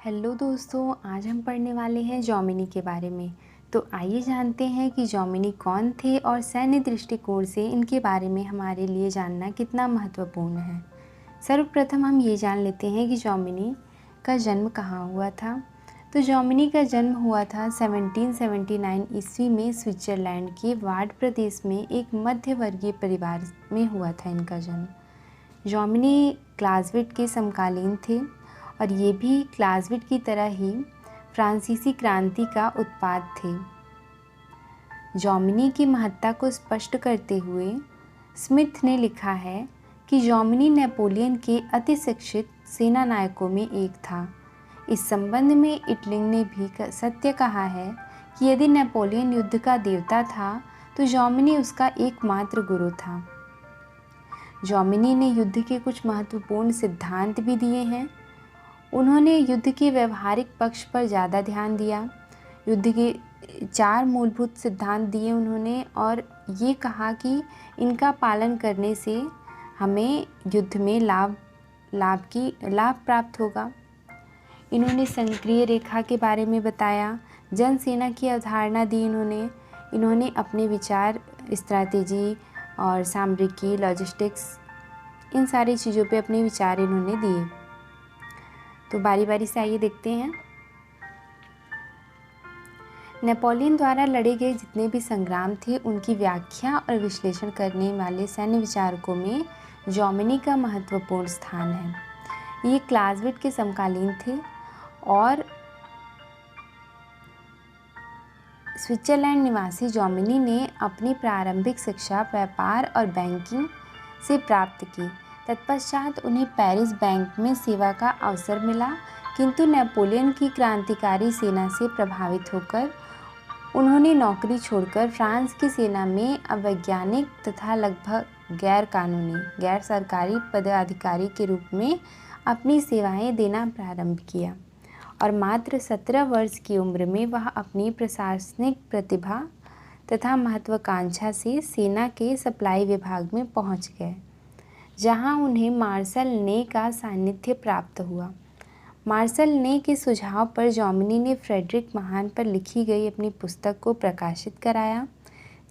Hello दोस्तों, आज हम पढ़ने वाले हैं जॉमिनी के बारे में। तो आइए जानते हैं कि जॉमिनी कौन थे और सैन्य दृष्टिकोण से इनके बारे में हमारे लिए जानना कितना महत्वपूर्ण है। सर्वप्रथम हम ये जान लेते हैं कि जॉमिनी का जन्म कहाँ हुआ था। तो जॉमिनी का जन्म हुआ था 1779 ईस्वी में स्विट्ज़रलैंड के वाड प्रदेश में एक मध्य वर्गीय परिवार में हुआ था इनका जन्म। जॉमिनी क्लाज़विट के समकालीन थे और ये भी क्लाज़विट की तरह ही फ्रांसीसी क्रांति का उत्पाद थे। जॉमिनी की महत्ता को स्पष्ट करते हुए स्मिथ ने लिखा है कि जॉमिनी नेपोलियन के अति शिक्षित सेना नायकों में एक था। इस संबंध में इटलिंग ने भी सत्य कहा है कि यदि नेपोलियन युद्ध का देवता था तो जॉमिनी उसका एकमात्र गुरु था। जॉमिनी ने युद्ध के कुछ महत्वपूर्ण सिद्धांत भी दिए हैं। उन्होंने युद्ध के व्यवहारिक पक्ष पर ज़्यादा ध्यान दिया। युद्ध के 4 मूलभूत सिद्धांत दिए उन्होंने और ये कहा कि इनका पालन करने से हमें युद्ध में लाभ प्राप्त होगा। इन्होंने संक्रिय रेखा के बारे में बताया, जनसेना की अवधारणा दी इन्होंने अपने विचार स्ट्रैटेजी और सामरिकी लॉजिस्टिक्स इन सारी चीज़ों पे अपने विचार इन्होंने दिए। तो बारी बारी से आइए देखते हैं। नेपोलियन द्वारा लड़े गए जितने भी संग्राम थे उनकी व्याख्या और विश्लेषण करने वाले सैन्य विचारकों में जॉमिनी का महत्वपूर्ण स्थान है। ये क्लाज़विट के समकालीन थे और स्विट्ज़रलैंड निवासी जॉमिनी ने अपनी प्रारंभिक शिक्षा व्यापार और बैंकिंग से प्राप्त की। तत्पश्चात उन्हें पेरिस बैंक में सेवा का अवसर मिला, किंतु नेपोलियन की क्रांतिकारी सेना से प्रभावित होकर उन्होंने नौकरी छोड़कर फ्रांस की सेना में अवैज्ञानिक तथा लगभग गैर सरकारी पदाधिकारी के रूप में अपनी सेवाएं देना प्रारंभ किया और मात्र 17 वर्ष की उम्र में वह अपनी प्रशासनिक प्रतिभा तथा महत्वाकांक्षा से सेना के सप्लाई विभाग में पहुंच गए, जहां उन्हें मार्शल ने का सानिध्य प्राप्त हुआ। मार्शल ने के सुझाव पर जॉमिनी ने फ्रेडरिक महान पर लिखी गई अपनी पुस्तक को प्रकाशित कराया,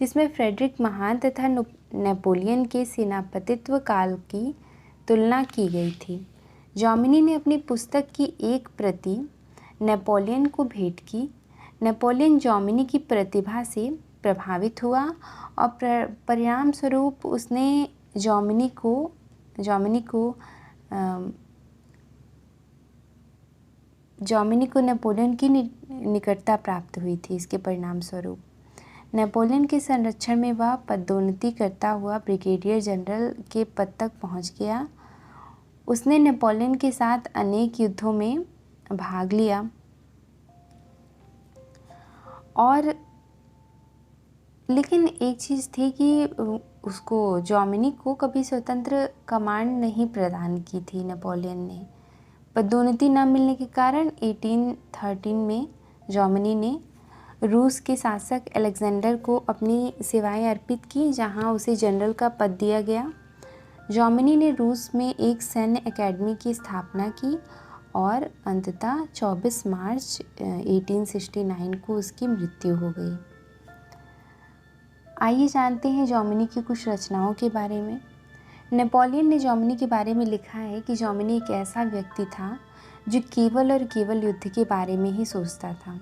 जिसमें फ्रेडरिक महान तथा नेपोलियन के सेनापतित्व काल की तुलना की गई थी। जॉमिनी ने अपनी पुस्तक की एक प्रति नेपोलियन को भेंट की। नेपोलियन जॉमिनी की प्रतिभा से प्रभावित हुआ और परिणाम स्वरूप उसने जॉमिनी को नेपोलियन की निकटता प्राप्त हुई थी। इसके परिणाम स्वरूप नेपोलियन के संरक्षण में वह पदोन्नति करता हुआ ब्रिगेडियर जनरल के पद तक पहुंच गया। उसने नेपोलियन के साथ अनेक युद्धों में भाग लिया और लेकिन एक चीज़ थी कि उसको जॉमिनी को कभी स्वतंत्र कमांड नहीं प्रदान की थी नेपोलियन ने। पदोन्नति न मिलने के कारण 1813 में जॉमिनी ने रूस के शासक अलेक्जेंडर को अपनी सेवाएं अर्पित की, जहां उसे जनरल का पद दिया गया। जॉमिनी ने रूस में एक सैन्य अकेडमी की स्थापना की और अंततः 24 मार्च 1869 को उसकी मृत्यु हो गई। आइए जानते हैं जॉमिनी की कुछ रचनाओं के बारे में। नेपोलियन ने जॉमिनी के बारे में लिखा है कि जॉमिनी एक ऐसा व्यक्ति था जो केवल और केवल युद्ध के बारे में ही सोचता था।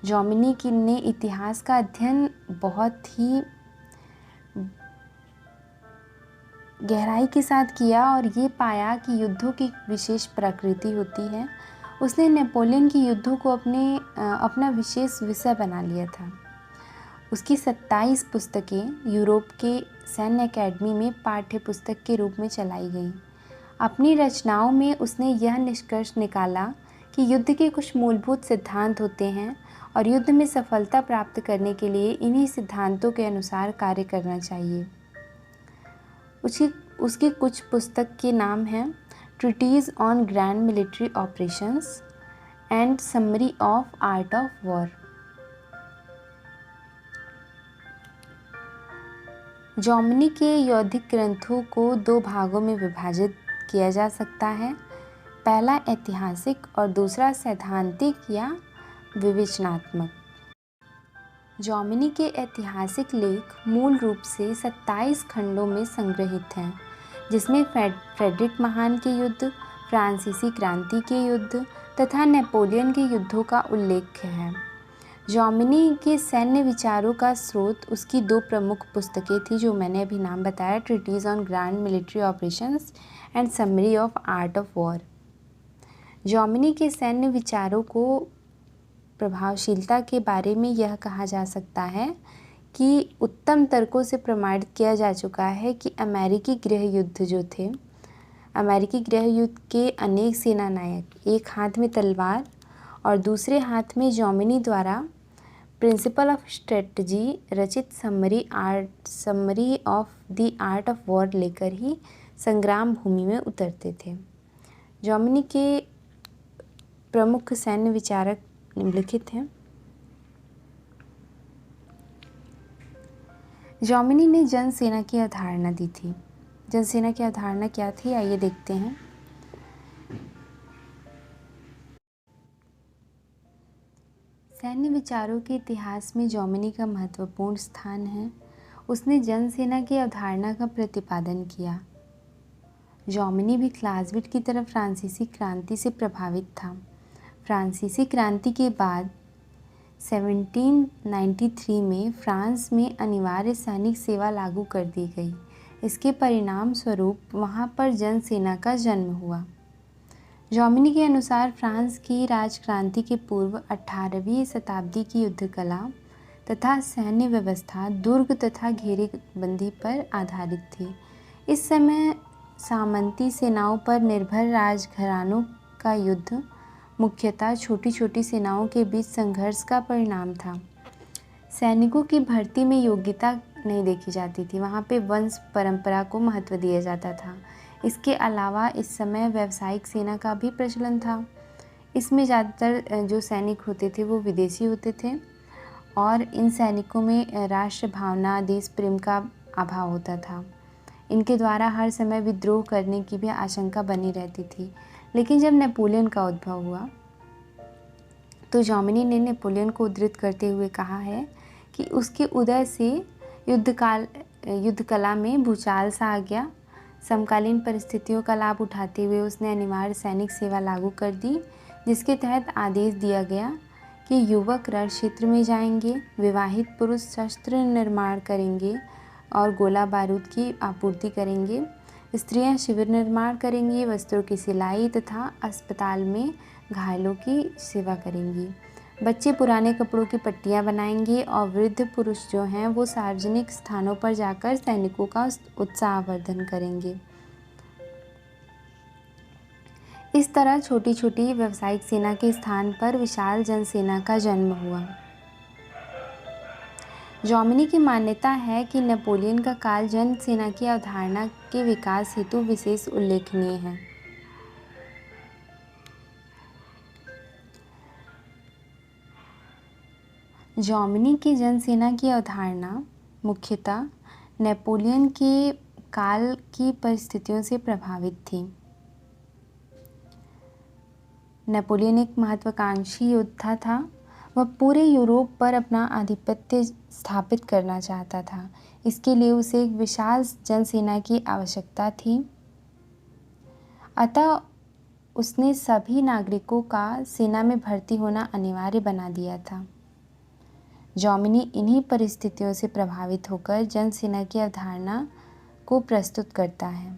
जॉमिनी ने इतिहास का अध्ययन बहुत ही गहराई के साथ किया और ये पाया कि युद्धों की विशेष प्रकृति होती है। उसने नेपोलियन की युद्धों को अपना विशेष विषय बना लिया था। उसकी 27 पुस्तकें यूरोप के सैन्य अकेडमी में पाठ्य पुस्तक के रूप में चलाई गईं। अपनी रचनाओं में उसने यह निष्कर्ष निकाला कि युद्ध के कुछ मूलभूत सिद्धांत होते हैं और युद्ध में सफलता प्राप्त करने के लिए इन्हीं सिद्धांतों के अनुसार कार्य करना चाहिए। उसकी कुछ पुस्तक के नाम हैं treatise on grand military operations and summary of art of war. Jomini के यौधिक ग्रंथों को 2 भागों में विभाजित किया जा सकता है। पहला ऐतिहासिक और दूसरा सैद्धांतिक या विवेचनात्मक। जॉमिनी के ऐतिहासिक लेख मूल रूप से 27 खंडों में संग्रहित हैं, जिसमें फ्रेडरिक महान के युद्ध, फ्रांसीसी क्रांति के युद्ध तथा नेपोलियन के युद्धों का उल्लेख है। जॉमिनी के सैन्य विचारों का स्रोत उसकी 2 प्रमुख पुस्तकें थी, जो मैंने अभी नाम बताया, treatise on grand military operations and summary of art of war. Jomini के सैन्य विचारों को प्रभावशीलता के बारे में यह कहा जा सकता है कि उत्तम तर्कों से प्रमाणित किया जा चुका है कि अमेरिकी गृह युद्ध जो थे, अमेरिकी गृह युद्ध के अनेक सेनानायक, एक हाथ में तलवार और दूसरे हाथ में जॉमिनी द्वारा प्रिंसिपल ऑफ स्ट्रेटजी रचित summary of the art of war लेकर ही संग्राम भूमि में उतरते थे। जॉमिनी के प्रमुख सैन्य विचारक निम्नलिखित हैं। जॉमिनी ने जनसेना की अवधारणा दी थी। जनसेना की अवधारणा क्या थी, आइए देखते हैं। सैन्य विचारों के इतिहास में जॉमिनी का महत्वपूर्ण स्थान है। उसने जनसेना की अवधारणा का प्रतिपादन किया। जॉमिनी भी क्लाज़विट की तरह फ्रांसीसी क्रांति से प्रभावित था। फ्रांसीसी क्रांति के बाद 1793 में फ्रांस में अनिवार्य सैनिक सेवा लागू कर दी गई। इसके परिणाम स्वरूप वहाँ पर जनसेना का जन्म हुआ। जॉमिनी के अनुसार फ्रांस की राजक्रांति के पूर्व 18वीं शताब्दी की युद्ध कला तथा सैन्य व्यवस्था दुर्ग तथा घेरेबंदी पर आधारित थी। इस समय सामंती सेनाओं पर निर्भर राजघरानों का युद्ध मुख्यतः छोटी छोटी सेनाओं के बीच संघर्ष का परिणाम था। सैनिकों की भर्ती में योग्यता नहीं देखी जाती थी, वहाँ पे वंश परंपरा को महत्व दिया जाता था। इसके अलावा इस समय व्यावसायिक सेना का भी प्रचलन था। इसमें ज़्यादातर जो सैनिक होते थे वो विदेशी होते थे और इन सैनिकों में राष्ट्र भावना, देश प्रेम का अभाव होता था। इनके द्वारा हर समय विद्रोह करने की भी आशंका बनी रहती थी। लेकिन जब नेपोलियन का उद्भव हुआ तो जॉमिनी ने नेपोलियन को उद्धृत करते हुए कहा है कि उसके उदय से युद्ध कला में भूचाल सा आ गया। समकालीन परिस्थितियों का लाभ उठाते हुए उसने अनिवार्य सैनिक सेवा लागू कर दी, जिसके तहत आदेश दिया गया कि युवक रण क्षेत्र में जाएंगे, विवाहित पुरुष शस्त्र निर्माण करेंगे और गोला बारूद की आपूर्ति करेंगे, स्त्रियां शिविर निर्माण करेंगी, वस्त्रों की सिलाई तथा अस्पताल में घायलों की सेवा करेंगी, बच्चे पुराने कपड़ों की पट्टियां बनाएंगे और वृद्ध पुरुष जो हैं वो सार्वजनिक स्थानों पर जाकर सैनिकों का उत्साहवर्धन करेंगे। इस तरह छोटी छोटी व्यावसायिक सेना के स्थान पर विशाल जनसेना का जन्म हुआ। जॉमिनी की मान्यता है कि नेपोलियन का काल जनसेना की अवधारणा के विकास हेतु विशेष उल्लेखनीय है। जॉमिनी की जनसेना की अवधारणा मुख्यतः नेपोलियन के काल की परिस्थितियों से प्रभावित थी। नेपोलियन एक महत्वाकांक्षी योद्धा था। वह पूरे यूरोप पर अपना आधिपत्य स्थापित करना चाहता था। इसके लिए उसे एक विशाल जनसेना की आवश्यकता थी। अतः उसने सभी नागरिकों का सेना में भर्ती होना अनिवार्य बना दिया था। जॉमिनी इन्हीं परिस्थितियों से प्रभावित होकर जनसेना की अवधारणा को प्रस्तुत करता है।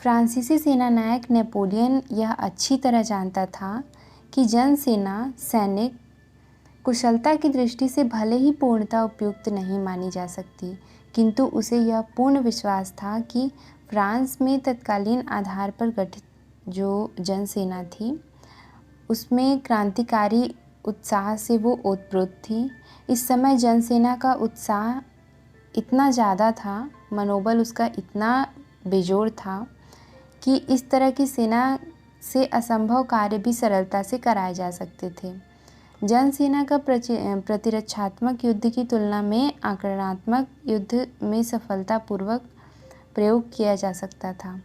फ्रांसीसी सेनानायक नेपोलियन यह अच्छी तरह जानता था कि जनसेना सैनिक कुशलता की दृष्टि से भले ही पूर्णतः उपयुक्त नहीं मानी जा सकती, किंतु उसे यह पूर्ण विश्वास था कि फ्रांस में तत्कालीन आधार पर गठित जो जनसेना थी उसमें क्रांतिकारी उत्साह से वो ओतप्रोत थी। इस समय जनसेना का उत्साह इतना ज़्यादा था, मनोबल उसका इतना बेजोड़ था कि इस तरह की सेना से असंभव कार्य भी सरलता से कराए जा सकते थे। जनसेना का प्रतिरक्षात्मक युद्ध की तुलना में आक्रामक युद्ध में सफलतापूर्वक प्रयोग किया जा सकता था।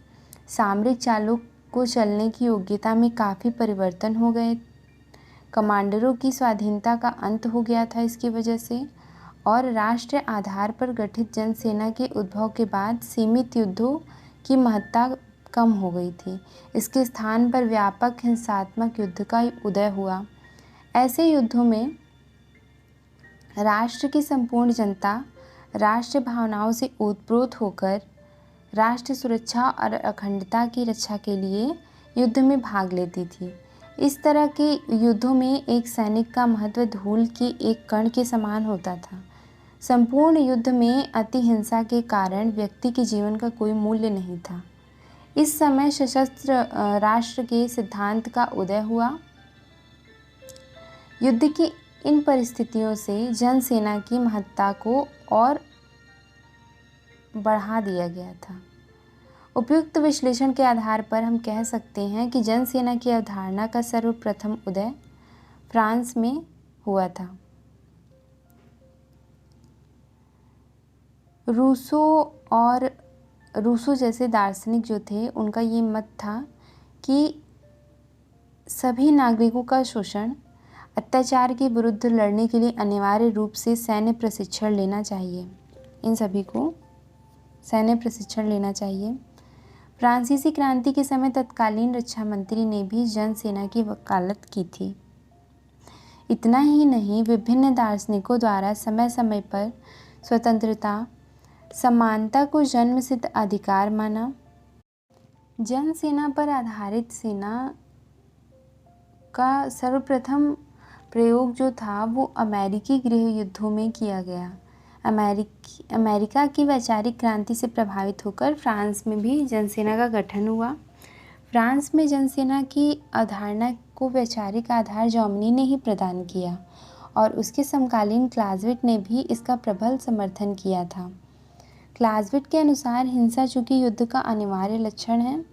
सामरिक चालों को चलने की योग्यता में काफ़ी परिवर्तन हो गए। कमांडरों की स्वाधीनता का अंत हो गया था इसकी वजह से, और राष्ट्रीय आधार पर गठित जनसेना के उद्भव के बाद सीमित युद्धों की महत्ता कम हो गई थी। इसके स्थान पर व्यापक हिंसात्मक युद्ध का उदय हुआ। ऐसे युद्धों में राष्ट्र की संपूर्ण जनता राष्ट्रीय भावनाओं से ओतप्रोत होकर राष्ट्रीय सुरक्षा और अखंडता की रक्षा के लिए युद्ध में भाग लेती थी। इस तरह के युद्धों में एक सैनिक का महत्व धूल के एक कण के समान होता था। संपूर्ण युद्ध में अति हिंसा के कारण व्यक्ति के जीवन का कोई मूल्य नहीं था। इस समय सशस्त्र राष्ट्र के सिद्धांत का उदय हुआ। युद्ध की इन परिस्थितियों से जनसेना की महत्ता को और बढ़ा दिया गया था। उपयुक्त विश्लेषण के आधार पर हम कह सकते हैं कि जनसेना की अवधारणा का सर्वप्रथम उदय फ्रांस में हुआ था। रूसो जैसे दार्शनिक जो थे, उनका ये मत था कि सभी नागरिकों का शोषण, अत्याचार के विरुद्ध लड़ने के लिए अनिवार्य रूप से सैन्य प्रशिक्षण लेना चाहिए। इन सभी को सैन्य प्रशिक्षण लेना चाहिए। फ्रांसीसी क्रांति के समय तत्कालीन रक्षा मंत्री ने भी जनसेना की वकालत की थी। इतना ही नहीं, विभिन्न दार्शनिकों द्वारा समय समय पर स्वतंत्रता, समानता को जन्मसिद्ध अधिकार माना। जनसेना पर आधारित सेना का सर्वप्रथम प्रयोग जो था वो अमेरिकी गृह युद्धों में किया गया। अमेरिका की वैचारिक क्रांति से प्रभावित होकर फ्रांस में भी जनसेना का गठन हुआ। फ्रांस में जनसेना की अवधारणा को वैचारिक आधार जर्मनी ने ही प्रदान किया और उसके समकालीन क्लाज़विट ने भी इसका प्रबल समर्थन किया था। क्लाज़विट के अनुसार हिंसा चूँकि युद्ध का अनिवार्य लक्षण है,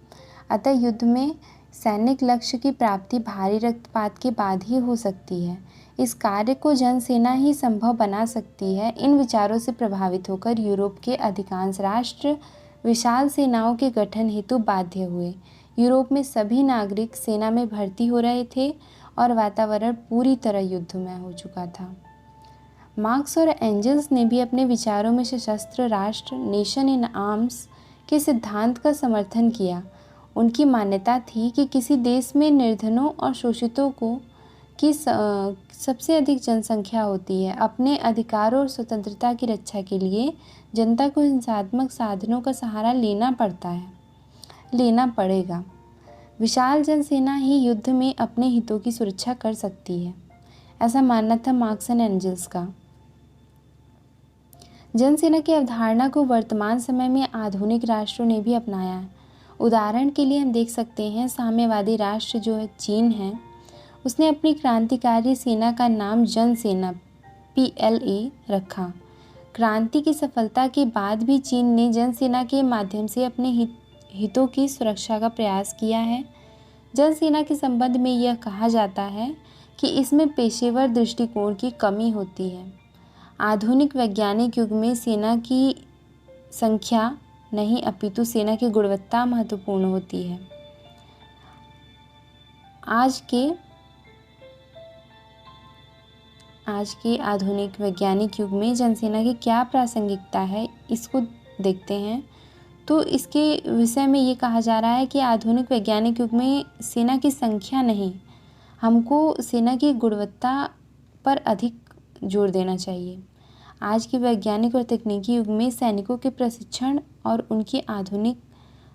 अतः युद्ध में सैनिक लक्ष्य की प्राप्ति भारी रक्तपात के बाद ही हो सकती है। इस कार्य को जनसेना ही संभव बना सकती है। इन विचारों से प्रभावित होकर यूरोप के अधिकांश राष्ट्र विशाल सेनाओं के गठन हेतु बाध्य हुए। यूरोप में सभी नागरिक सेना में भर्ती हो रहे थे और वातावरण पूरी तरह युद्धमय हो चुका था। मार्क्स और एंजल्स ने भी अपने विचारों में सशस्त्र राष्ट्र, नेशन इन आर्म्स के सिद्धांत का समर्थन किया। उनकी मान्यता थी कि किसी देश में निर्धनों और शोषितों की सबसे अधिक जनसंख्या होती है। अपने अधिकारों और स्वतंत्रता की रक्षा के लिए जनता को हिंसात्मक साधनों का सहारा लेना पड़ेगा। विशाल जनसेना ही युद्ध में अपने हितों की सुरक्षा कर सकती है, ऐसा मानना था मार्क्स एंड एंजल्स का। जनसेना की अवधारणा को वर्तमान समय में आधुनिक राष्ट्रों ने भी अपनाया है। उदाहरण के लिए हम देख सकते हैं, साम्यवादी राष्ट्र जो है चीन है, उसने अपनी क्रांतिकारी सेना का नाम जनसेना PLA रखा। क्रांति की सफलता के बाद भी चीन ने जनसेना के माध्यम से अपने हितों की सुरक्षा का प्रयास किया है। जनसेना के संबंध में यह कहा जाता है कि इसमें पेशेवर दृष्टिकोण की कमी होती है। आधुनिक वैज्ञानिक युग में सेना की संख्या नहीं अपितु सेना की गुणवत्ता महत्वपूर्ण होती है। आज के आधुनिक वैज्ञानिक युग में जनसेना की क्या प्रासंगिकता है, इसको देखते हैं तो इसके विषय में ये कहा जा रहा है कि आधुनिक वैज्ञानिक युग में सेना की संख्या नहीं, हमको सेना की गुणवत्ता पर अधिक जोर देना चाहिए। आज के वैज्ञानिक और तकनीकी युग में सैनिकों के प्रशिक्षण और उनके आधुनिक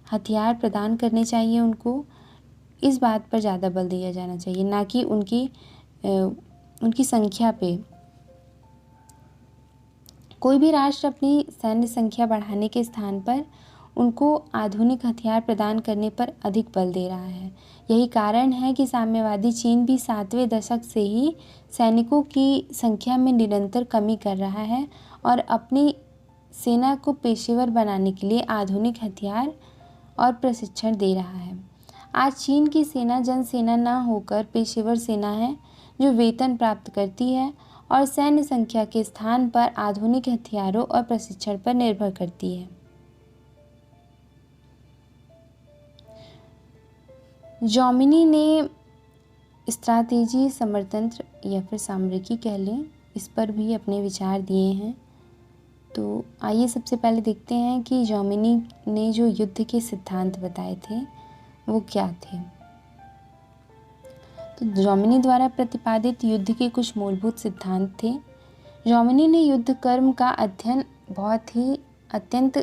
हथियार प्रदान करने चाहिए। उनको इस बात पर ज़्यादा बल दिया जाना चाहिए, ना कि उनकी संख्या पे। कोई भी राष्ट्र अपनी सैन्य संख्या बढ़ाने के स्थान पर उनको आधुनिक हथियार प्रदान करने पर अधिक बल दे रहा है। यही कारण है कि साम्यवादी चीन भी 7वें दशक से ही सैनिकों की संख्या में निरंतर कमी कर रहा है और अपनी सेना को पेशेवर बनाने के लिए आधुनिक हथियार और प्रशिक्षण दे रहा है। आज चीन की सेना जनसेना न होकर पेशेवर सेना है जो वेतन प्राप्त करती है और सैन्य संख्या के स्थान पर आधुनिक हथियारों और प्रशिक्षण पर निर्भर करती है। जॉमिनी ने स्ट्रैटेजी, समरतंत्र या फिर सामरिकी कह लें, इस पर भी अपने विचार दिए हैं। तो आइए सबसे पहले देखते हैं कि जॉमिनी ने जो युद्ध के सिद्धांत बताए थे वो क्या थे। तो जॉमिनी द्वारा प्रतिपादित युद्ध के कुछ मूलभूत सिद्धांत थे। जॉमिनी ने युद्ध कर्म का अध्ययन बहुत ही अत्यंत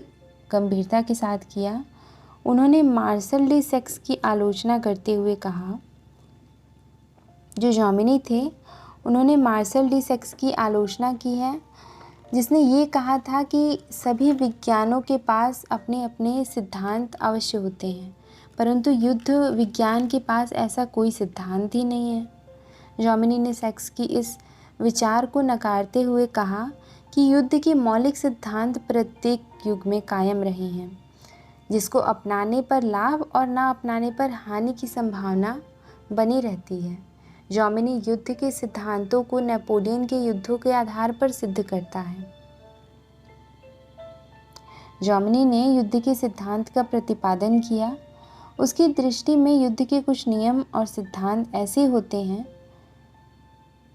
गंभीरता के साथ किया। उन्होंने मार्शल डी सेक्स की आलोचना करते हुए कहा, जो जॉमिनी थे उन्होंने मार्शल डी सेक्स की आलोचना की है, जिसने ये कहा था कि सभी विज्ञानों के पास अपने अपने सिद्धांत अवश्य होते हैं, परंतु युद्ध विज्ञान के पास ऐसा कोई सिद्धांत ही नहीं है। जॉमिनी ने सेक्स की इस विचार को नकारते हुए कहा कि युद्ध के मौलिक सिद्धांत प्रत्येक युग में कायम रहे हैं, जिसको अपनाने पर लाभ और ना अपनाने पर हानि की संभावना बनी रहती है। जॉमिनी युद्ध के सिद्धांतों को नेपोलियन के युद्धों के आधार पर सिद्ध करता है। जॉमिनी ने युद्ध के सिद्धांत का प्रतिपादन किया। उसकी दृष्टि में युद्ध के कुछ नियम और सिद्धांत ऐसे होते हैं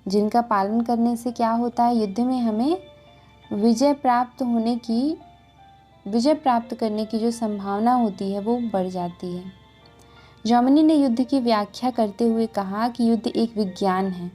जिनका पालन करने से क्या होता है, युद्ध में हमें विजय प्राप्त करने की जो संभावना होती है वो बढ़ जाती है। जॉमिनी ने युद्ध की व्याख्या करते हुए कहा कि युद्ध एक विज्ञान है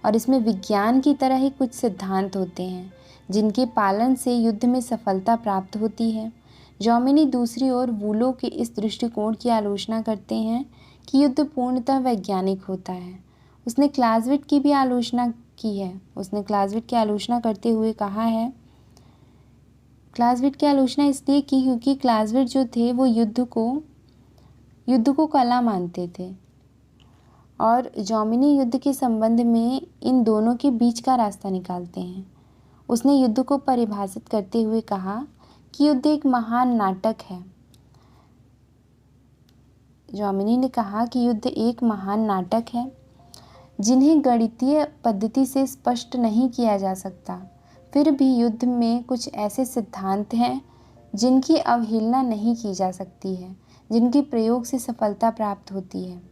और इसमें विज्ञान की तरह ही कुछ सिद्धांत होते हैं जिनके पालन से युद्ध में सफलता प्राप्त होती है। जॉमिनी दूसरी ओर वूलो के इस दृष्टिकोण की आलोचना करते हैं कि युद्ध पूर्णतः वैज्ञानिक होता है। उसने क्लाज़विट की भी आलोचना की है। उसने क्लाज़विट की आलोचना करते हुए कहा है, क्लाज़विट की आलोचना इसलिए की क्योंकि क्लाज़विट जो थे वो युद्ध को कला मानते थे और जॉमिनी युद्ध के संबंध में इन दोनों के बीच का रास्ता निकालते हैं। उसने युद्ध को परिभाषित करते हुए कहा कि युद्ध एक महान नाटक है। जॉमिनी ने कहा कि युद्ध एक महान नाटक है जिन्हें गणितीय पद्धति से स्पष्ट नहीं किया जा सकता। फिर भी युद्ध में कुछ ऐसे सिद्धांत हैं जिनकी अवहेलना नहीं की जा सकती है, जिनके प्रयोग से सफलता प्राप्त होती है।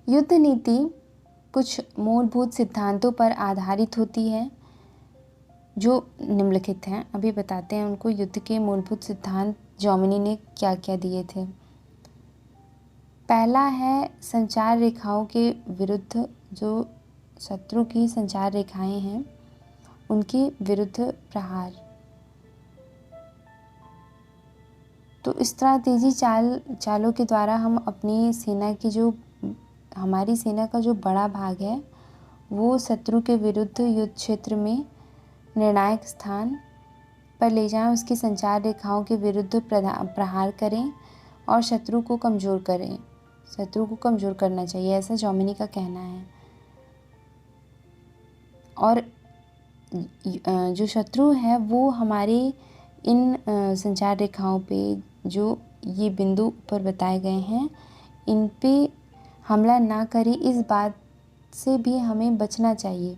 युद्ध नीति कुछ मूलभूत सिद्धांतों पर आधारित होती है जो निम्नलिखित हैं। अभी बताते हैं उनको। युद्ध के मूलभूत सिद्धांत जॉमिनी ने क्या क्या दिए थे। पहला है संचार रेखाओं के विरुद्ध, जो शत्रु की संचार रेखाएं हैं उनके विरुद्ध प्रहार। तो स्ट्रैटेजी चालों के द्वारा हम अपनी सेना की हमारी सेना का जो बड़ा भाग है वो शत्रु के विरुद्ध युद्ध क्षेत्र में निर्णायक स्थान पर ले जाएं, उसकी संचार रेखाओं के विरुद्ध प्रहार करें और शत्रु को कमज़ोर करना चाहिए, ऐसा जॉमिनी का कहना है। और जो शत्रु है वो हमारे इन संचार रेखाओं पे जो ये बिंदु ऊपर बताए गए हैं इन पे हमला ना करे, इस बात से भी हमें बचना चाहिए।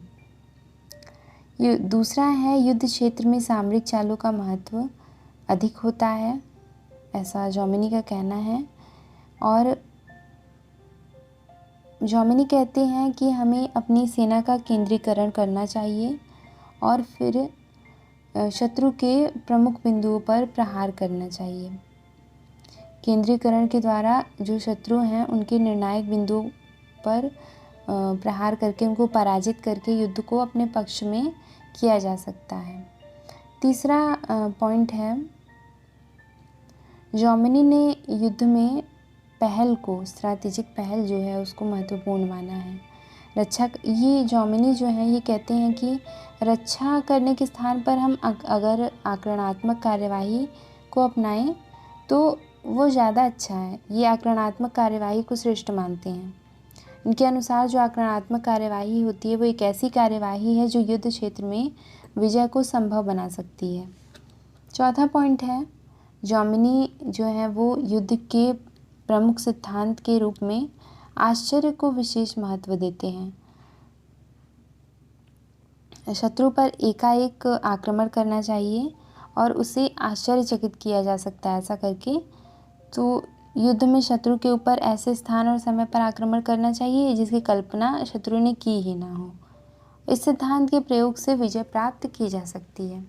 दूसरा है युद्ध क्षेत्र में सामरिक चालों का महत्व अधिक होता है, ऐसा जॉमिनी का कहना है। और जॉमिनी कहते हैं कि हमें अपनी सेना का केंद्रीकरण करना चाहिए और फिर शत्रु के प्रमुख बिंदुओं पर प्रहार करना चाहिए। केंद्रीकरण के द्वारा जो शत्रु हैं उनके निर्णायक बिंदुओं पर प्रहार करके उनको पराजित करके युद्ध को अपने पक्ष में किया जा सकता है। तीसरा पॉइंट है, जॉमिनी ने युद्ध में पहल को, स्ट्रैटेजिक पहल जो है उसको महत्वपूर्ण माना है। ये जॉमिनी जो है ये कहते हैं कि रक्षा करने के स्थान पर हम अगर आक्रामक कार्यवाही को अपनाएं तो वो ज़्यादा अच्छा है। ये आक्रामक कार्यवाही को श्रेष्ठ मानते हैं। इनके अनुसार जो आक्रामक कार्यवाही होती है वो एक ऐसी कार्यवाही है जो युद्ध क्षेत्र में विजय को संभव बना सकती है। चौथा पॉइंट है, जॉमिनी जो है वो युद्ध के प्रमुख सिद्धांत के रूप में आश्चर्य को विशेष महत्व देते हैं। शत्रु पर एकाएक आक्रमण करना चाहिए और उसे आश्चर्यचकित किया जा सकता है ऐसा करके। तो युद्ध में शत्रु के ऊपर ऐसे स्थान और समय पर आक्रमण करना चाहिए जिसकी कल्पना शत्रु ने की ही ना हो। इस सिद्धांत के प्रयोग से विजय प्राप्त की जा सकती है।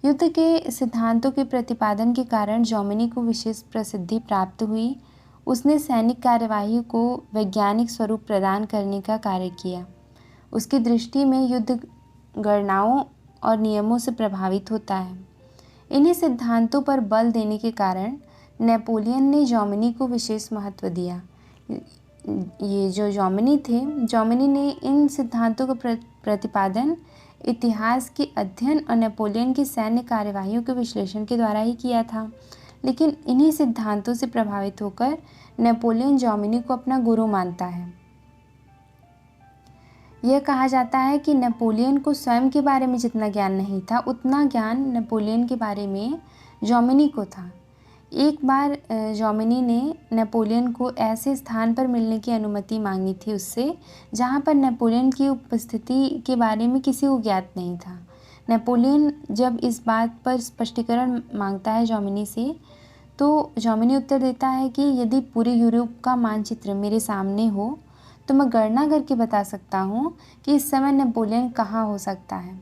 युद्ध के सिद्धांतों के प्रतिपादन के कारण जॉमिनी को विशेष प्रसिद्धि प्राप्त हुई। उसने सैनिक कार्यवाही को वैज्ञानिक स्वरूप प्रदान करने का कार्य किया। उसकी दृष्टि में युद्ध गणनाओं और नियमों से प्रभावित होता है। इन्हीं सिद्धांतों पर बल देने के कारण नेपोलियन ने जॉमिनी को विशेष महत्व दिया। ये जो जॉमिनी ने इन सिद्धांतों का प्रतिपादन इतिहास के अध्ययन और नेपोलियन की सैन्य कार्यवाहियों के विश्लेषण के द्वारा ही किया था। लेकिन इन्हीं सिद्धांतों से प्रभावित होकर नेपोलियन जॉमिनी को अपना गुरु मानता है। यह कहा जाता है कि नेपोलियन को स्वयं के बारे में जितना ज्ञान नहीं था, उतना ज्ञान नेपोलियन के बारे में जॉमिनी को था। एक बार जॉमिनी ने नेपोलियन को ऐसे स्थान पर मिलने की अनुमति मांगी थी उससे, जहाँ पर नेपोलियन की उपस्थिति के बारे में किसी को ज्ञात नहीं था। नेपोलियन जब इस बात पर स्पष्टीकरण मांगता है जॉमिनी से, तो जॉमिनी उत्तर देता है कि यदि पूरे यूरोप का मानचित्र मेरे सामने हो तो मैं गणना करके बता सकता हूँ कि इस समय नेपोलियन कहाँ हो सकता है।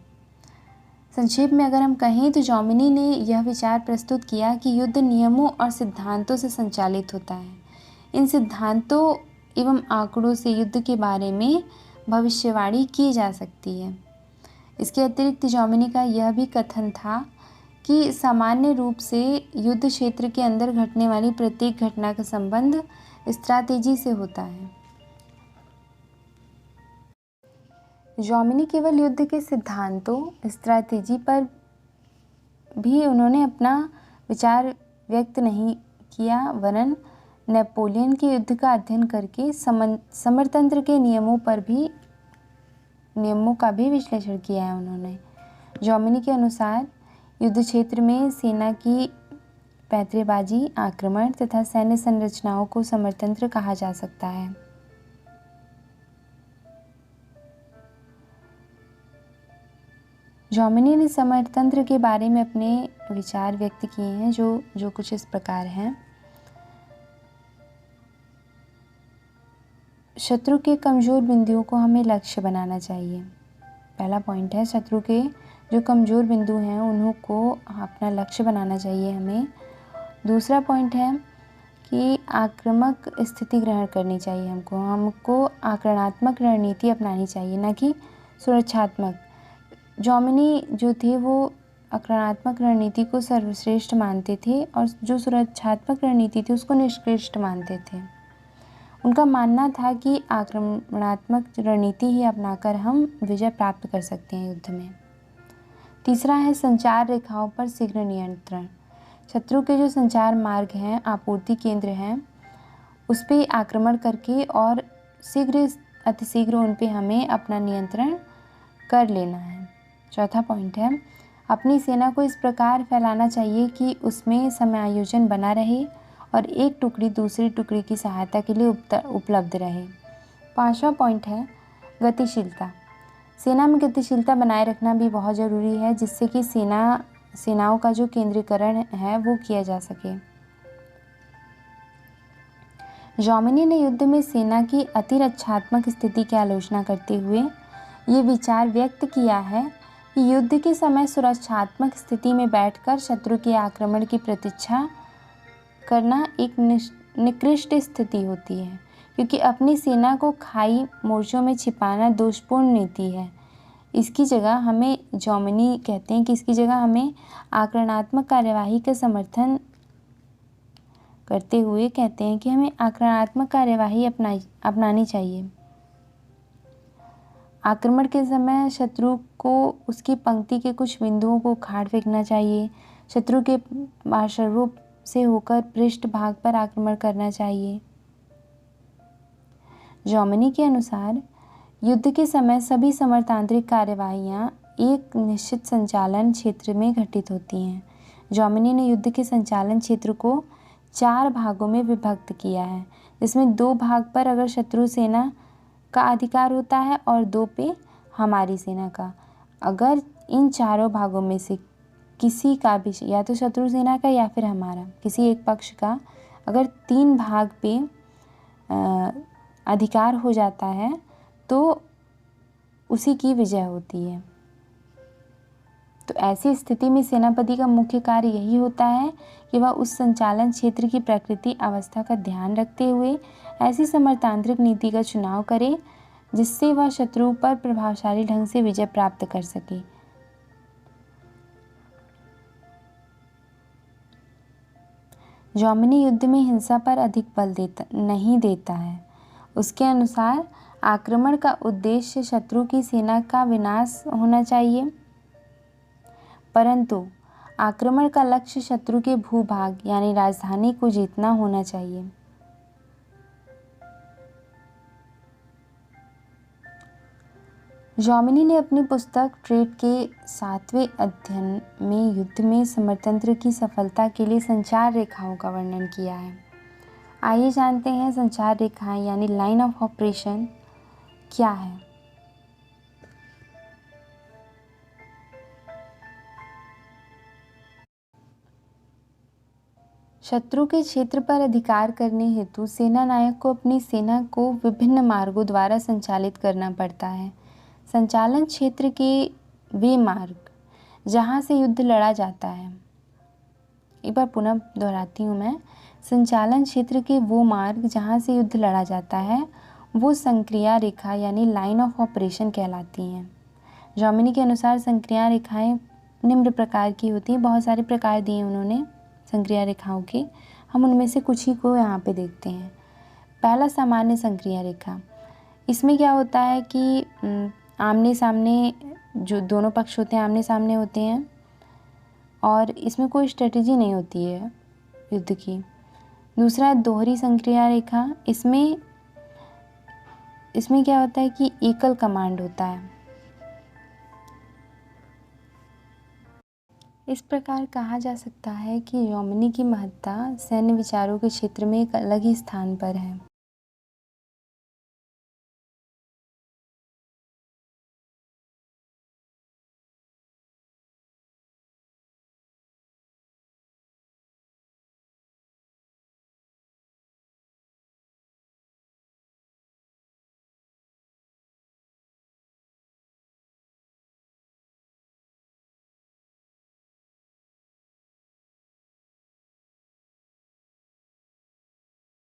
संक्षेप में अगर हम कहें तो जॉमिनी ने यह विचार प्रस्तुत किया कि युद्ध नियमों और सिद्धांतों से संचालित होता है। इन सिद्धांतों एवं आंकड़ों से युद्ध के बारे में भविष्यवाणी की जा सकती है। इसके अतिरिक्त जॉमिनी का यह भी कथन था कि सामान्य रूप से युद्ध क्षेत्र के अंदर घटने वाली प्रत्येक घटना का संबंध स्ट्रैटेजी से होता है। जॉमिनी केवल युद्ध के सिद्धांतों स्ट्रैटेजी पर भी उन्होंने अपना विचार व्यक्त नहीं किया, वरन नेपोलियन के युद्ध का अध्ययन करके समरतंत्र के नियमों का भी विश्लेषण किया है उन्होंने। जॉमिनी के अनुसार युद्ध क्षेत्र में सेना की पैंतरेबाजी, आक्रमण तथा सैन्य संरचनाओं को समरतंत्र कहा जा सकता है। जॉमिनी ने समरतंत्र के बारे में अपने विचार व्यक्त किए हैं जो कुछ इस प्रकार हैं। शत्रु के कमज़ोर बिंदुओं को हमें लक्ष्य बनाना चाहिए। पहला पॉइंट है, शत्रु के जो कमज़ोर बिंदु हैं उन्हों को अपना लक्ष्य बनाना चाहिए हमें। दूसरा पॉइंट है कि आक्रामक स्थिति ग्रहण करनी चाहिए हमको आक्रामक रणनीति अपनानी चाहिए, न कि सुरक्षात्मक। जॉमिनी जो थे वो आक्रामक रणनीति को सर्वश्रेष्ठ मानते थे और जो सुरक्षात्मक रणनीति थी उसको निष्कृष्ट मानते थे। उनका मानना था कि आक्रामणात्मक रणनीति ही अपनाकर हम विजय प्राप्त कर सकते हैं युद्ध में। तीसरा है संचार रेखाओं पर शीघ्र नियंत्रण। शत्रु के जो संचार मार्ग हैं, आपूर्ति केंद्र हैं, उस पर आक्रमण करके और अतिशीघ्र उन पे हमें अपना नियंत्रण कर लेना है। चौथा पॉइंट है, अपनी सेना को इस प्रकार फैलाना चाहिए कि उसमें समायोजन बना रहे और एक टुकड़ी दूसरी टुकड़ी की सहायता के लिए उपलब्ध रहे। पांचवा पॉइंट है गतिशीलता। सेना में गतिशीलता बनाए रखना भी बहुत ज़रूरी है, जिससे कि सेनाओं का जो केंद्रीकरण है वो किया जा सके। जॉमिनी ने युद्ध में सेना की अतिरक्षात्मक स्थिति की आलोचना करते हुए ये विचार व्यक्त किया है कि युद्ध के समय सुरक्षात्मक स्थिति में बैठकर शत्रु के आक्रमण की प्रतीक्षा करना एक निकृष्ट स्थिति होती है, क्योंकि अपनी सेना को खाई मोर्चों में छिपाना दोषपूर्ण नीति है। इसकी जगह हमें, जॉमिनी कहते हैं कि इसकी जगह हमें आक्रामक कार्यवाही का समर्थन करते हुए कहते हैं कि हमें आक्रामक कार्यवाही अपनानी चाहिए। आक्रमण के समय शत्रु को उसकी पंक्ति के कुछ बिंदुओं को उखाड़ फेंकना चाहिए। शत्रु के पार्श्व से होकर पृष्ठ भाग पर आक्रमण करना चाहिए। जॉमिनी के अनुसार युद्ध के समय सभी समरतांत्रिक कार्यवाहियाँ एक निश्चित संचालन क्षेत्र में घटित होती हैं। जॉमिनी ने युद्ध के संचालन क्षेत्र को 4 भागों में विभक्त किया है, जिसमें 2 भाग पर अगर शत्रु सेना का अधिकार होता है और 2 पे हमारी सेना का। अगर इन चारों भागों में से किसी का भी, या तो शत्रु सेना का या फिर हमारा, किसी एक पक्ष का अगर 3 भाग पे अधिकार हो जाता है तो उसी की विजय होती है। तो ऐसी स्थिति में सेनापति का मुख्य कार्य यही होता है कि वह उस संचालन क्षेत्र की प्रकृति अवस्था का ध्यान रखते हुए ऐसी समरतांत्रिक नीति का चुनाव करे जिससे वह शत्रु पर प्रभावशाली ढंग से विजय प्राप्त कर सके। जॉमिनी युद्ध में हिंसा पर अधिक बल नहीं देता है। उसके अनुसार आक्रमण का उद्देश्य शत्रु की सेना का विनाश होना चाहिए, परंतु आक्रमण का लक्ष्य शत्रु के भूभाग यानी राजधानी को जीतना होना चाहिए। जॉमिनी ने अपनी पुस्तक ट्रेड के 7वें अध्ययन में युद्ध में समरतंत्र की सफलता के लिए संचार रेखाओं का वर्णन किया है। आइए जानते हैं संचार रेखाएं यानी लाइन ऑफ ऑपरेशन क्या है। शत्रु के क्षेत्र पर अधिकार करने हेतु सेना नायक को अपनी सेना को विभिन्न मार्गों द्वारा संचालित करना पड़ता है। संचालन क्षेत्र के वे मार्ग जहाँ से युद्ध लड़ा जाता है, एक बार पुनः दोहराती हूँ मैं, संचालन क्षेत्र के वो मार्ग जहाँ से युद्ध लड़ा जाता है वो संक्रिया रेखा यानी लाइन ऑफ ऑपरेशन कहलाती हैं। जॉमिनी के अनुसार संक्रिया रेखाएं निम्न प्रकार की होती हैं। बहुत सारे प्रकार दिए उन्होंने संक्रिया रेखाओं के, हम उनमें से कुछ ही को यहाँ पे देखते हैं। पहला सामान्य संक्रिया रेखा, इसमें क्या होता है कि आमने सामने जो दोनों पक्ष होते हैं आमने सामने होते हैं और इसमें कोई स्ट्रेटजी नहीं होती है युद्ध की। दूसरा है दोहरी संक्रिया रेखा, इसमें क्या होता है कि एकल कमांड होता है। इस प्रकार कहा जा सकता है कि जॉमिनी की महत्ता सैन्य विचारों के क्षेत्र में एक अलग ही स्थान पर है।